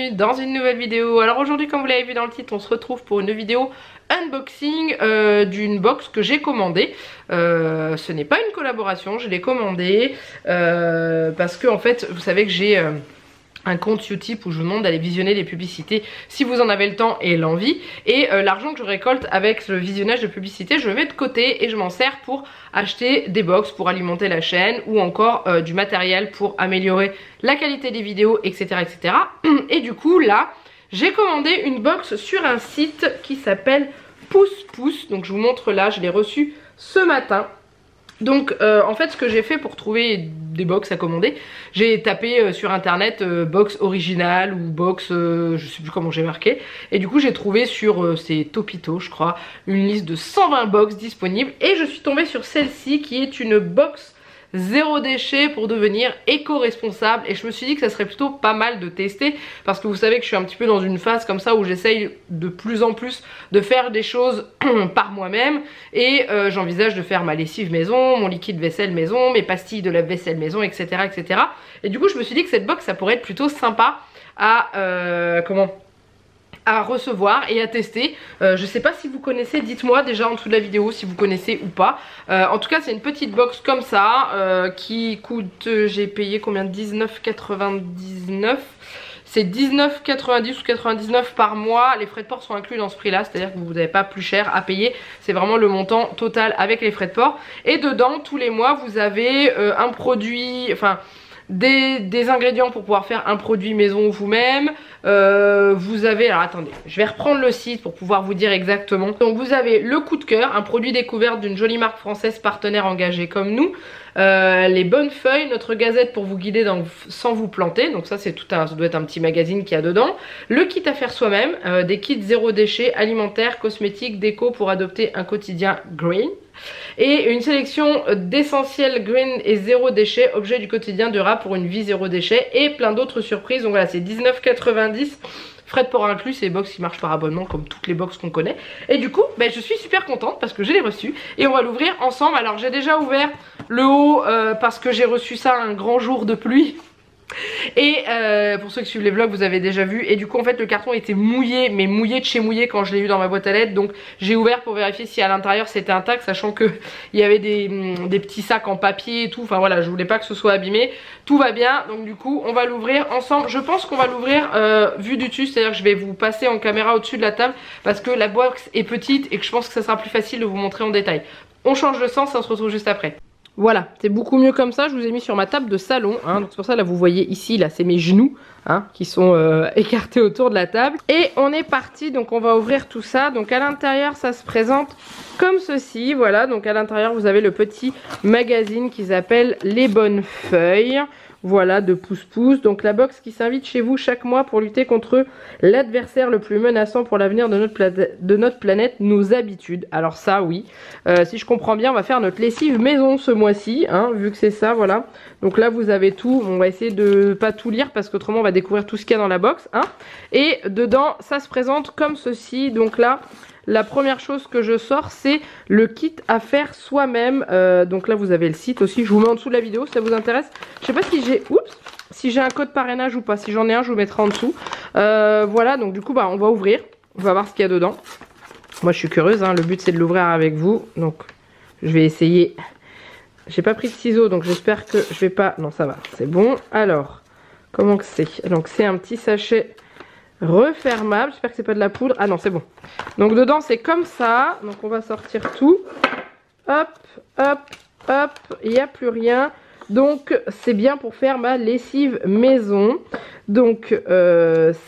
bienvenue dans une nouvelle vidéo. Alors aujourd'hui, comme vous l'avez vu dans le titre, on se retrouve pour une vidéo unboxing d'une box que j'ai commandée. Ce n'est pas une collaboration, je l'ai commandée parce que en fait, vous savez que j'ai un compte Utip où je vous demande d'aller visionner les publicités si vous en avez le temps et l'envie, et l'argent que je récolte avec le visionnage de publicités, je le mets de côté et je m'en sers pour acheter des box pour alimenter la chaîne ou encore du matériel pour améliorer la qualité des vidéos, etc. etc. Et du coup là j'ai commandé une box sur un site qui s'appelle Pouce Pouce, donc je vous montre là, je l'ai reçu ce matin. Donc en fait ce que j'ai fait pour trouver des box à commander, j'ai tapé sur internet box originale ou box je sais plus comment j'ai marqué, et du coup j'ai trouvé sur c'est Topito je crois une liste de 120 box disponibles, et je suis tombée sur celle-ci qui est une box zéro déchet pour devenir éco-responsable, et je me suis dit que ça serait plutôt pas mal de tester parce que vous savez que je suis un petit peu dans une phase comme ça où j'essaye de plus en plus de faire des choses par moi-même, et j'envisage de faire ma lessive maison, mon liquide vaisselle maison, mes pastilles de lave-vaisselle maison, etc., etc. Et du coup je me suis dit que cette box ça pourrait être plutôt sympa à à recevoir et à tester. Je sais pas si vous connaissez, dites-moi déjà en dessous de la vidéo si vous connaissez ou pas. En tout cas c'est une petite box comme ça qui coûte, j'ai payé combien, 19,99. C'est 19,90 ou 99 par mois. Les frais de port sont inclus dans ce prix là, c'est à dire que vous n'avez pas plus cher à payer, c'est vraiment le montant total avec les frais de port. Et dedans tous les mois vous avez un produit, enfin des ingrédients pour pouvoir faire un produit maison vous-même. Vous avez, alors attendez, je vais reprendre le site pour pouvoir vous dire exactement. Donc vous avez le coup de cœur, un produit découverte d'une jolie marque française partenaire engagée comme nous. Les bonnes feuilles, notre gazette pour vous guider sans vous planter. Donc ça c'est tout un, ça doit être un petit magazine qu'il y a dedans. Le kit à faire soi-même, des kits zéro déchet, alimentaires, cosmétiques, déco pour adopter un quotidien green. Et une sélection d'essentiels green et zéro déchet, objets du quotidien durable pour une vie zéro déchet, et plein d'autres surprises. Donc voilà, c'est 19,90, frais de port inclus, c'est les box qui marchent par abonnement comme toutes les box qu'on connaît. Et du coup ben, je suis super contente parce que je l'ai reçu et on va l'ouvrir ensemble. Alors j'ai déjà ouvert le haut parce que j'ai reçu ça un grand jour de pluie. Et pour ceux qui suivent les vlogs vous avez déjà vu, et du coup en fait le carton était mouillé, mais mouillé de chez mouillé quand je l'ai eu dans ma boîte à lettres. Donc j'ai ouvert pour vérifier si à l'intérieur c'était intact, sachant que il y avait des petits sacs en papier et tout, enfin voilà, je voulais pas que ce soit abîmé. Tout va bien, donc du coup on va l'ouvrir ensemble. Je pense qu'on va l'ouvrir vue du dessus, c'est à dire que je vais vous passer en caméra au-dessus de la table parce que la box est petite et que je pense que ça sera plus facile de vous montrer en détail. On change de sens et on se retrouve juste après. Voilà, c'est beaucoup mieux comme ça, je vous ai mis sur ma table de salon, hein, donc c'est pour ça là vous voyez ici, là c'est mes genoux hein, qui sont écartés autour de la table. Et on est parti, donc on va ouvrir tout ça. Donc à l'intérieur ça se présente comme ceci, voilà, donc à l'intérieur vous avez le petit magazine qui s'appelle Les Bonnes Feuilles. Voilà, de Pouce Pouce. Donc la box qui s'invite chez vous chaque mois pour lutter contre l'adversaire le plus menaçant pour l'avenir de notre planète, nos habitudes. Alors ça oui, si je comprends bien on va faire notre lessive maison ce mois-ci, hein, vu que c'est ça, voilà. Donc là vous avez tout, on va essayer de pas tout lire parce qu'autrement on va découvrir tout ce qu'il y a dans la box, hein. Et dedans ça se présente comme ceci, donc là la première chose que je sors c'est le kit à faire soi-même. Donc là vous avez le site aussi, je vous mets en dessous de la vidéo si ça vous intéresse. Je sais pas si j'ai, oups, si j'ai un code parrainage ou pas, si j'en ai un je vous mettrai en dessous. Voilà, donc du coup bah on va ouvrir, on va voir ce qu'il y a dedans. Moi je suis curieuse, hein, le but c'est de l'ouvrir avec vous, donc je vais essayer. J'ai pas pris de ciseaux donc j'espère que je vais pas, non ça va, c'est bon. Alors, comment que c'est? Donc c'est un petit sachet refermable, j'espère que c'est pas de la poudre. Ah non c'est bon. Donc dedans c'est comme ça, donc on va sortir tout. Hop, hop, hop, il n'y a plus rien. Donc c'est bien pour faire ma lessive maison. Donc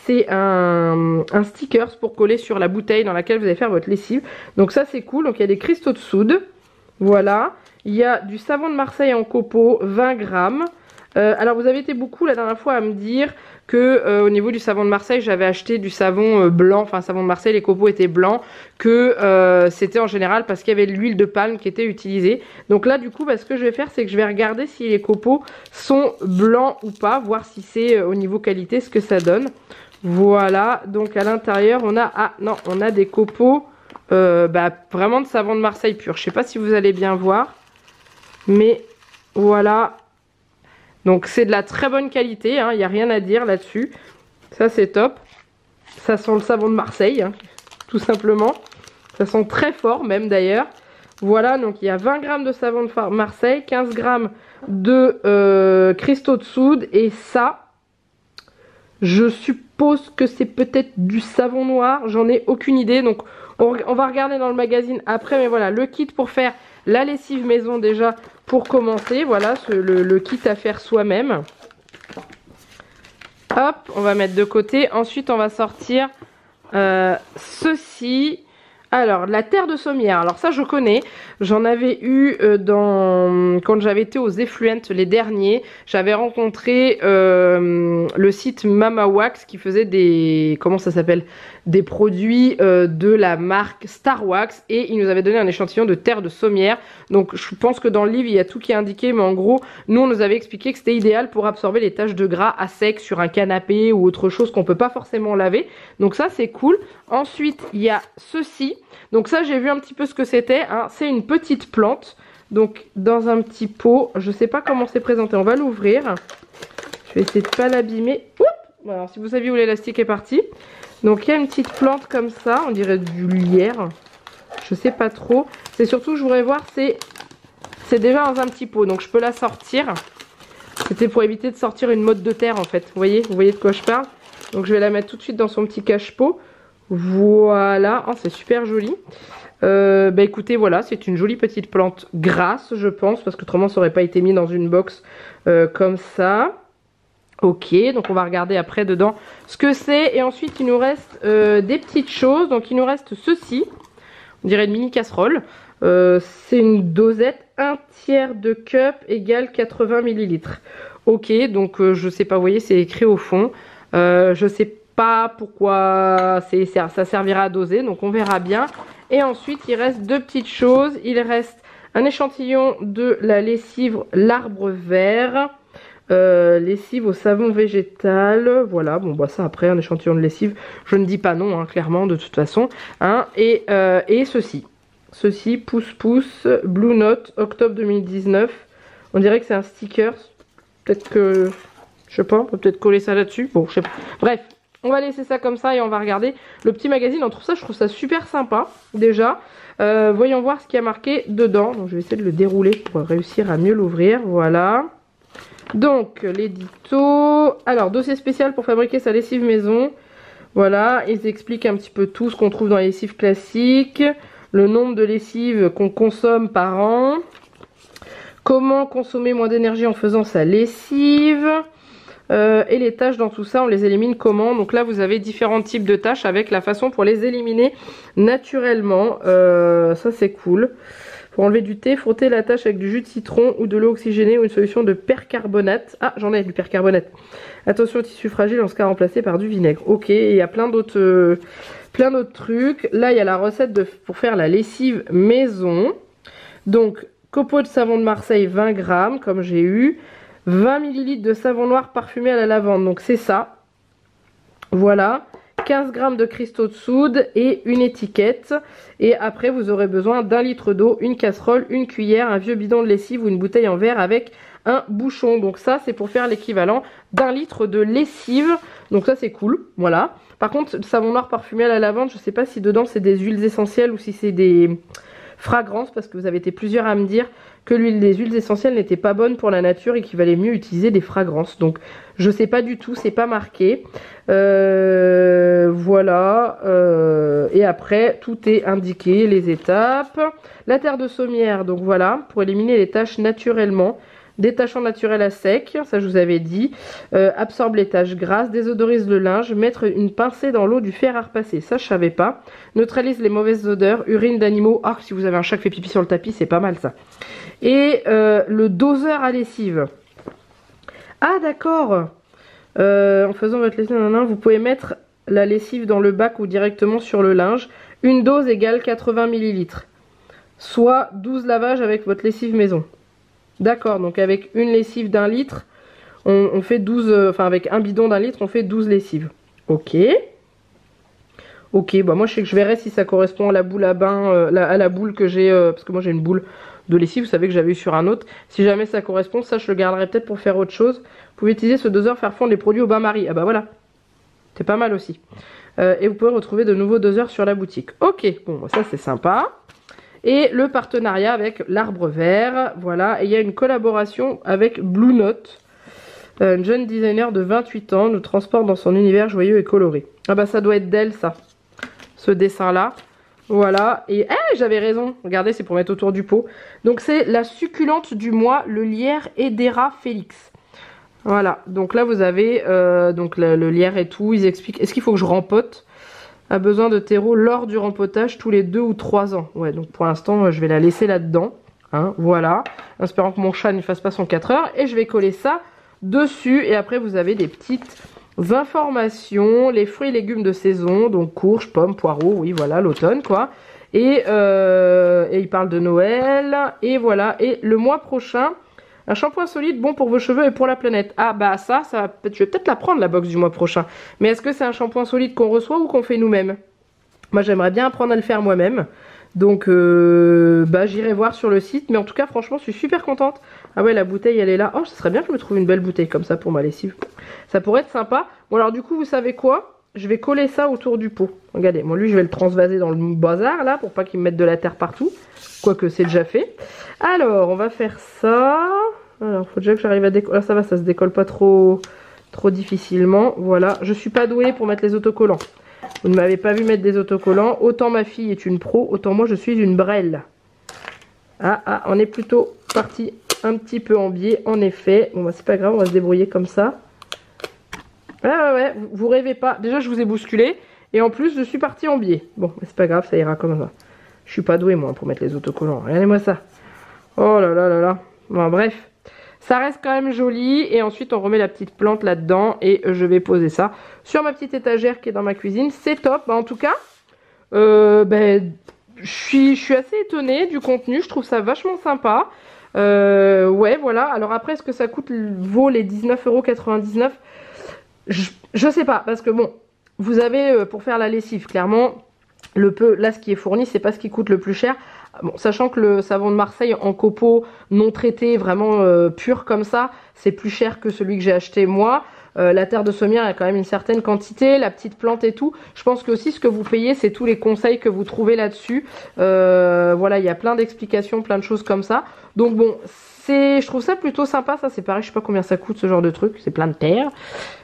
c'est un stickers pour coller sur la bouteille dans laquelle vous allez faire votre lessive. Donc ça c'est cool, donc il y a des cristaux de soude. Voilà, il y a du savon de Marseille en copeaux, 20 grammes. Alors vous avez été beaucoup la dernière fois à me dire que au niveau du savon de Marseille j'avais acheté du savon blanc, enfin savon de Marseille les copeaux étaient blancs, que c'était en général parce qu'il y avait de l'huile de palme qui était utilisée. Donc là du coup bah, ce que je vais faire c'est que je vais regarder si les copeaux sont blancs ou pas, voir si c'est au niveau qualité ce que ça donne. Voilà, donc à l'intérieur on a, ah non, on a des copeaux bah, vraiment de savon de Marseille pur. Je sais pas si vous allez bien voir, mais voilà. Donc c'est de la très bonne qualité, hein, il n'y a rien à dire là-dessus. Ça c'est top. Ça sent le savon de Marseille, hein, tout simplement. Ça sent très fort même d'ailleurs. Voilà, donc il y a 20 g de savon de Marseille, 15 g de cristaux de soude. Et ça, je suppose que c'est peut-être du savon noir. J'en ai aucune idée. Donc on va regarder dans le magazine après. Mais voilà, le kit pour faire la lessive maison déjà pour commencer. Voilà, le kit à faire soi-même. Hop, on va mettre de côté. Ensuite, on va sortir ceci. Alors, la terre de sommière. Alors ça, je connais. J'en avais eu quand j'avais été aux Effluent, les derniers. J'avais rencontré le site Mama Wax qui faisait des... Comment ça s'appelle? Des produits de la marque Star Wax. Et il nous avait donné un échantillon de terre de sommière. Donc, je pense que dans le livre, il y a tout qui est indiqué. Mais en gros, nous, on nous avait expliqué que c'était idéal pour absorber les taches de gras à sec sur un canapé ou autre chose qu'on peut pas forcément laver. Donc ça, c'est cool. Ensuite, il y a ceci. Donc ça, j'ai vu un petit peu ce que c'était. Hein. C'est une petite plante. Donc dans un petit pot. Je sais pas comment c'est présenté. On va l'ouvrir. Je vais essayer de pas l'abîmer. Alors si vous saviez où l'élastique est parti. Donc il y a une petite plante comme ça. On dirait du lierre. Je sais pas trop. C'est surtout, je voudrais voir, c'est déjà dans un petit pot. Donc je peux la sortir. C'était pour éviter de sortir une motte de terre en fait. Vous voyez de quoi je parle. Donc je vais la mettre tout de suite dans son petit cache-pot. Voilà, oh, c'est super joli. Bah écoutez, voilà, c'est une jolie petite plante grasse, je pense, parce que autrement ça aurait pas été mis dans une box comme ça. Ok, donc on va regarder après dedans ce que c'est. Et ensuite il nous reste des petites choses. Donc il nous reste ceci, on dirait une mini casserole. C'est une dosette, 1/3 de cup égale 80 ml. Ok, donc je sais pas, vous voyez, c'est écrit au fond. Je sais pas pourquoi ça servira à doser, donc on verra bien. Et ensuite il reste deux petites choses. Il reste un échantillon de la lessive l'arbre vert, lessive au savon végétal. Voilà, bon bah ça après un échantillon de lessive, je ne dis pas non hein, clairement de toute façon hein. Et ceci pouce Blue Note octobre 2019. On dirait que c'est un sticker, peut-être que je sais pas, on peut peut-être coller ça là-dessus, bon je sais pas, bref. On va laisser ça comme ça et on va regarder le petit magazine. On trouve ça, je trouve ça super sympa déjà. Voyons voir ce qu'il y a marqué dedans. Donc je vais essayer de le dérouler pour réussir à mieux l'ouvrir. Voilà. Donc l'édito. Alors dossier spécial pour fabriquer sa lessive maison. Voilà, ils expliquent un petit peu tout ce qu'on trouve dans les lessives classiques. Le nombre de lessives qu'on consomme par an. Comment consommer moins d'énergie en faisant sa lessive. Et les tâches dans tout ça, on les élimine comment? Donc là vous avez différents types de tâches avec la façon pour les éliminer naturellement. Ça c'est cool. Pour enlever du thé, frotter la tâche avec du jus de citron ou de l'eau oxygénée ou une solution de percarbonate. Ah, j'en ai du percarbonate. Attention au tissu fragile en ce cas remplacé par du vinaigre. Ok, il y a plein d'autres trucs. Là il y a la recette pour faire la lessive maison. Donc copeaux de savon de Marseille 20 g comme j'ai eu. 20 ml de savon noir parfumé à la lavande, donc c'est ça. Voilà, 15 g de cristaux de soude et une étiquette. Et après vous aurez besoin d'1 litre d'eau, une casserole, une cuillère, un vieux bidon de lessive ou une bouteille en verre avec un bouchon. Donc ça c'est pour faire l'équivalent d'1 litre de lessive. Donc ça c'est cool, voilà. Par contre le savon noir parfumé à la lavande, je sais pas si dedans c'est des huiles essentielles ou si c'est des fragrances, parce que vous avez été plusieurs à me dire que les huiles essentielles n'étaient pas bonnes pour la nature et qu'il valait mieux utiliser des fragrances. Donc je sais pas du tout, c'est pas marqué. Voilà. Et après tout est indiqué, les étapes. La terre de sommière, donc voilà, pour éliminer les taches naturellement. Détachant naturel à sec, ça je vous avais dit. Absorbe les taches grasses, désodorise le linge, mettre une pincée dans l'eau du fer à repasser, ça je savais pas. Neutralise les mauvaises odeurs, urine d'animaux. Ah, si vous avez un chat qui fait pipi sur le tapis, c'est pas mal ça. Et le doseur à lessive. Ah d'accord. En faisant votre lessive, vous pouvez mettre la lessive dans le bac ou directement sur le linge. Une dose égale 80 ml. Soit 12 lavages avec votre lessive maison. D'accord, donc avec une lessive d'1 litre, on fait 12, enfin avec un bidon d'1 litre, on fait 12 lessives. Ok. Ok, bah moi je sais que je verrai si ça correspond à la boule à bain, à la boule que j'ai, parce que moi j'ai une boule de lessive, vous savez que j'avais eu sur un autre. Si jamais ça correspond, ça je le garderai peut-être pour faire autre chose. Vous pouvez utiliser ce doseur, faire fondre les produits au bain-marie. Ah bah voilà. C'est pas mal aussi. Et vous pouvez retrouver de nouveaux doseurs sur la boutique. Ok, bon, ça c'est sympa. Et le partenariat avec l'Arbre Vert, voilà. Et il y a une collaboration avec Blue Note. Une jeune designer de 28 ans nous transporte dans son univers joyeux et coloré. Ah bah ça doit être d'elle ça, ce dessin là. Voilà, et j'avais raison, regardez c'est pour mettre autour du pot. Donc c'est la succulente du mois, le lierre Edera Félix. Voilà, donc là vous avez donc le lierre et tout, ils expliquent, est-ce qu'il faut que je rempote? A besoin de terreau lors du rempotage tous les 2 ou 3 ans. Ouais, donc pour l'instant je vais la laisser là-dedans, hein, voilà. En espérant que mon chat ne fasse pas son 4 heures, et je vais coller ça dessus, et après vous avez des petites informations, les fruits et légumes de saison, donc courges, pommes, poireaux, oui voilà l'automne quoi, et il parle de Noël, et voilà, et le mois prochain, un shampoing solide bon pour vos cheveux et pour la planète. Ah bah ça je vais peut-être la prendre la box du mois prochain, mais est-ce que c'est un shampoing solide qu'on reçoit ou qu'on fait nous-mêmes? Moi j'aimerais bien apprendre à le faire moi-même. Donc bah j'irai voir sur le site, mais en tout cas franchement je suis super contente. Ah ouais la bouteille elle est là. Oh ça serait bien que je me trouve une belle bouteille comme ça pour ma lessive. Ça pourrait être sympa. Bon alors du coup vous savez quoi? Je vais coller ça autour du pot. Regardez, moi lui je vais le transvaser dans le bazar là pour pas qu'il me mette de la terre partout. Quoique c'est déjà fait. Alors on va faire ça. Alors faut déjà que j'arrive à décoller. Ah, ça va, ça se décolle pas trop difficilement. Voilà, je suis pas douée pour mettre les autocollants. Vous ne m'avez pas vu mettre des autocollants. Autant ma fille est une pro, autant moi je suis une brêle. Ah, on est plutôt parti un petit peu en biais, en effet. Bon bah c'est pas grave, on va se débrouiller comme ça. Ah ouais, vous rêvez pas. Déjà je vous ai bousculé. Et en plus je suis partie en biais. Bon, c'est pas grave, ça ira comme ça. Je suis pas douée moi pour mettre les autocollants. Regardez-moi ça. Oh là là là là. Bon bref. Ça reste quand même joli, et ensuite on remet la petite plante là-dedans et je vais poser ça sur ma petite étagère qui est dans ma cuisine. C'est top, bah, en tout cas, je suis assez étonnée du contenu, je trouve ça vachement sympa. Ouais, voilà, alors après, est-ce que ça vaut les 19,99 €? Je sais pas, parce que bon, vous avez pour faire la lessive, clairement, là ce qui est fourni, c'est pas ce qui coûte le plus cher. Bon, sachant que le savon de Marseille en copeaux non traité, vraiment pur comme ça, c'est plus cher que celui que j'ai acheté moi. La terre de Sommières a quand même une certaine quantité, la petite plante et tout. Je pense que aussi ce que vous payez, c'est tous les conseils que vous trouvez là-dessus. Voilà, il y a plein d'explications, plein de choses comme ça. Donc bon, je trouve ça plutôt sympa, ça c'est pareil, je sais pas combien ça coûte ce genre de truc, c'est plein de terre.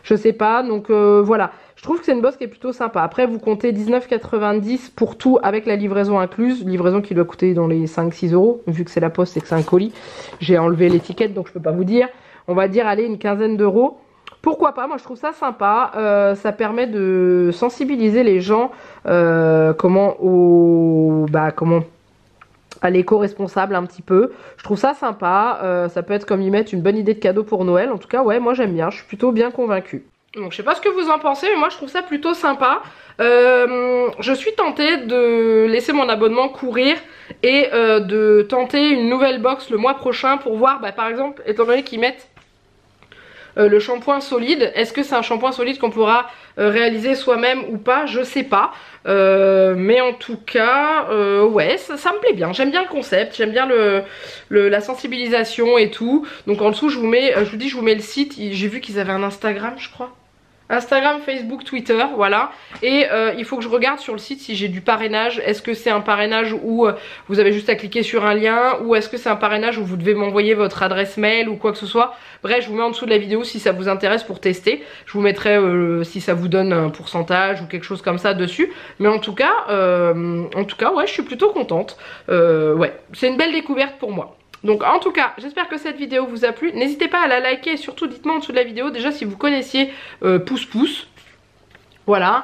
Je sais pas, donc voilà. Je trouve que c'est une box qui est plutôt sympa. Après, vous comptez 19,90 € pour tout avec la livraison incluse. Livraison qui doit coûter dans les 5-6 €. Vu que c'est la poste et que c'est un colis, j'ai enlevé l'étiquette donc je peux pas vous dire. On va dire, allez, une quinzaine d'euros. Pourquoi pas? Moi, je trouve ça sympa. Ça permet de sensibiliser les gens comment à l'éco-responsable un petit peu. Je trouve ça sympa. Ça peut être comme y mettre une bonne idée de cadeau pour Noël. En tout cas, ouais, moi j'aime bien. Je suis plutôt bien convaincue. Donc je sais pas ce que vous en pensez, mais moi je trouve ça plutôt sympa. Je suis tentée de laisser mon abonnement courir et de tenter une nouvelle box le mois prochain pour voir, bah, par exemple, étant donné qu'ils mettent le shampoing solide, est-ce que c'est un shampoing solide qu'on pourra réaliser soi-même ou pas? Je sais pas. Mais en tout cas, ouais, ça me plaît bien. J'aime bien le concept, j'aime bien la sensibilisation et tout. Donc en dessous, je vous mets le site. J'ai vu qu'ils avaient un Instagram, je crois. Instagram, Facebook, Twitter, voilà. Et il faut que je regarde sur le site si j'ai du parrainage. Est-ce que c'est un parrainage où vous avez juste à cliquer sur un lien, ou est-ce que c'est un parrainage où vous devez m'envoyer votre adresse mail ou quoi que ce soit. Bref, je vous mets en dessous de la vidéo si ça vous intéresse pour tester. Je vous mettrai si ça vous donne un pourcentage ou quelque chose comme ça dessus. Mais en tout cas, ouais, je suis plutôt contente. Ouais, c'est une belle découverte pour moi. Donc en tout cas, j'espère que cette vidéo vous a plu. N'hésitez pas à la liker et surtout dites-moi en dessous de la vidéo déjà si vous connaissiez Pouce Pouce. Voilà,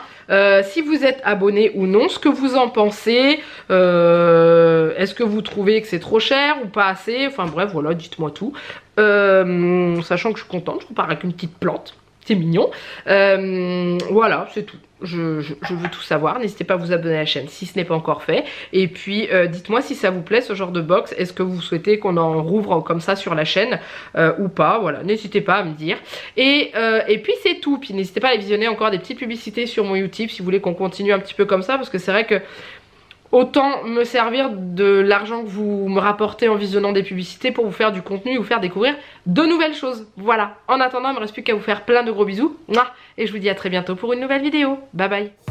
si vous êtes abonné ou non, ce que vous en pensez, est-ce que vous trouvez que c'est trop cher ou pas assez, enfin bref voilà, dites-moi tout. Sachant que je suis contente, je repars avec une petite plante, c'est mignon. Voilà, c'est tout. Je veux tout savoir, n'hésitez pas à vous abonner à la chaîne si ce n'est pas encore fait. Et puis dites-moi si ça vous plaît ce genre de box, est-ce que vous souhaitez qu'on en rouvre comme ça sur la chaîne ou pas, voilà, n'hésitez pas à me dire. Et puis c'est tout, puis n'hésitez pas à visionner encore des petites publicités sur mon YouTube si vous voulez qu'on continue un petit peu comme ça, parce que c'est vrai que autant me servir de l'argent que vous me rapportez en visionnant des publicités pour vous faire du contenu, vous faire découvrir de nouvelles choses. Voilà, en attendant il me reste plus qu'à vous faire plein de gros bisous, et je vous dis à très bientôt pour une nouvelle vidéo. Bye bye.